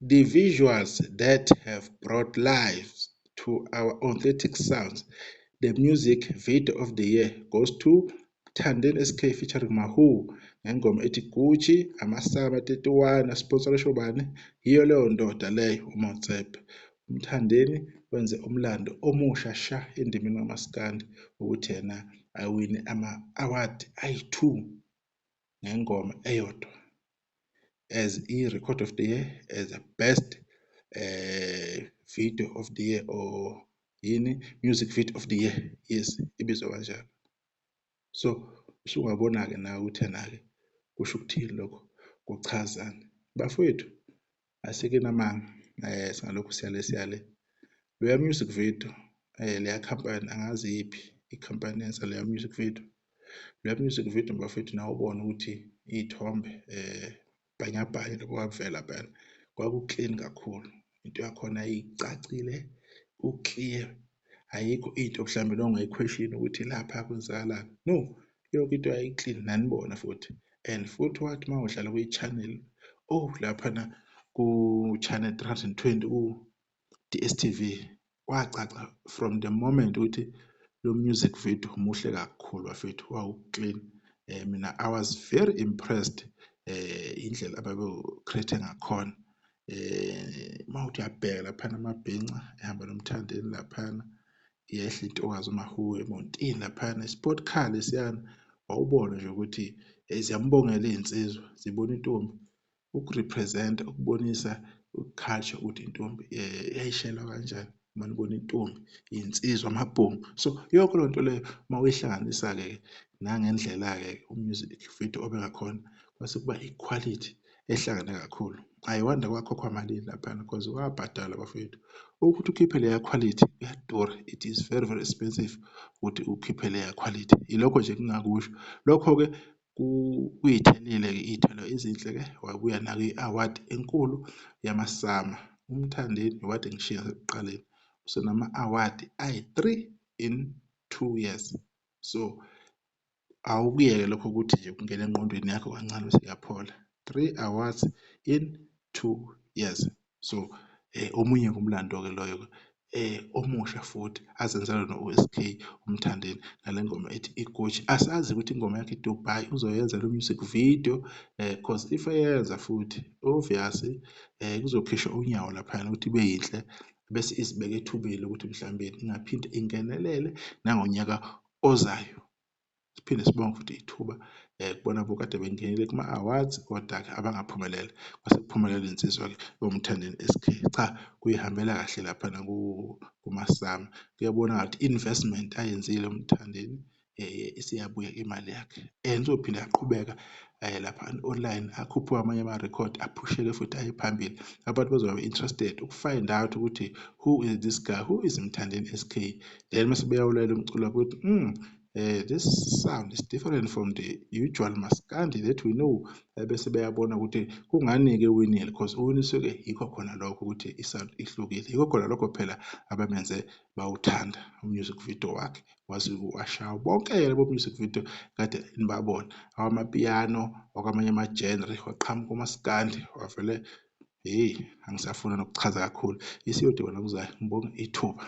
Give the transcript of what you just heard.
The visuals that have brought life to our authentic sounds. The music video of the year goes to Thandeni SK featuring Mahu ngengoma ethi Gucci, Amasaba 31 asponsorishwe bani? Yiyo leyo ndoda leyo uMotsep. uMthandeni wenze umlando omusha sha endimeni kaMaskandi ukuthi yena awine ama-award ayi-2 ngengoma eyodwa as i-record of the year, as a best video of the year or yini music video of the year. Yes, ibizwa kanjalo. So usungabona-ke nawe ukuthi ena-ke kusho ukuthini lokho, kuchazani. Bafowethu, asike namanga singalokhu siyale. Leya music video leya khampani angazi yiphi ikhampani yenza leya music video. Leya music video bafowethu nawe ubone ukuthi iy'thombe bhanyabhanya lokho kwavela phela kwaku-clean kakhulu. Into yakhona icacile, ku-clear. Ayikho into mhlawumbe ongayi-question ukuthi lapha kwenzakalani. No, yonke into yayi-clean nanibona futhi. And futhi wathi uma udlala kwi-channel laphana ku-channel 320 ku-DSTV kwacaca from the moment ukuthi lo music video muhle kakhulu bafethu, wawu-clean. Mina I was very impressed indlela ababe-create ngakhona. Mawuthi uyabheka laphana amabhinca ehamba noMthandeni laphana, iyehla intokazi uMahu emontini laphana, sport car lesiyana, wawubona nje ukuthi ziyambongela iy'nsizwa, zibona intombi ukurepresenta, ukubonisa uculture ukuthi intombi yayishelwa kanjani uma nibona intombi, iy'nsizwa, amabhongo. So yonke leyo nto leyo uma uyihlanganisa-ke nangendlela-ke umusic video obengakhona, kwase kuba iquality ehlangane kakhulu. I wonder kwakhokhwa malini laphana because kwabhadalwa bafowethu. Ukuthi ukhiphe leya quality kuyadura, it is very very expensive ukuthi ukhiphe leya quality. Ilokho nje engingakusho. Lokho-ke kuyithelile-ke iy'thelo ezinhle-ke, wabuya nayo i-award enkulu yamasama. uMthandeni i-award engishiya ekuqaleni, usenama-award ayi-3 in 2 years. So awukuyeke lokho ukuthi nje kungena engqondweni yakho kancane bese uyaphola. 3 awards in 2 years. So omunye ngumlando-ke loyo omusha futhi azenzela no-OSK uMthandeni ngale ngoma ethi iGucci. Asazi ukuthi ingoma yakhe iDubai uzoyenza lo music video because if eyenza futhi obviously kuzokhishwa unyawo laphana ukuthi ibe yinhle bese isibeke ethubeni ukuthi mhlawumbe ingaphinde ingenelele nangonyaka ozayo. Siphinde sibonge futhi ithuba kubona bokade bengenile kuma-awards kodwa-ke abangaphumelele. Kwase kuphumelela insizwa-ke yoMthandeni SK. Cha, kuyihambela kahle laphana kumasama. Kuyabona ngathi investment ayenzile uMthandeni isiyabuya imali yakhe. And uzophinda yaqhubeka lapha online akhuphe amanye ama-record aphushele futhi aye phambili. Abantu bazoba interested ukufind out ukuthi who is this guy, who is Mthandeni SK. Then mase beyawulalela umculo ukuthi this sound is different from the usual Maskandi that we know. Bese beyabona ukuthi kungani-ke uwinile because uwiniswe-ke yikho khona lokho ukuthi isound ihlukile. Yikho khona lokho phela abamenze bawuthanda umusic video wakhe. Washawa bonke-ke labo music video kade nibabona. Awamapiano, wakwamanye ama-genre, waqhamuka uMaskandi, wavele angisafuna nokuchaza kakhulu. Isiyodibana kuzayo. Ngibonge ithuba.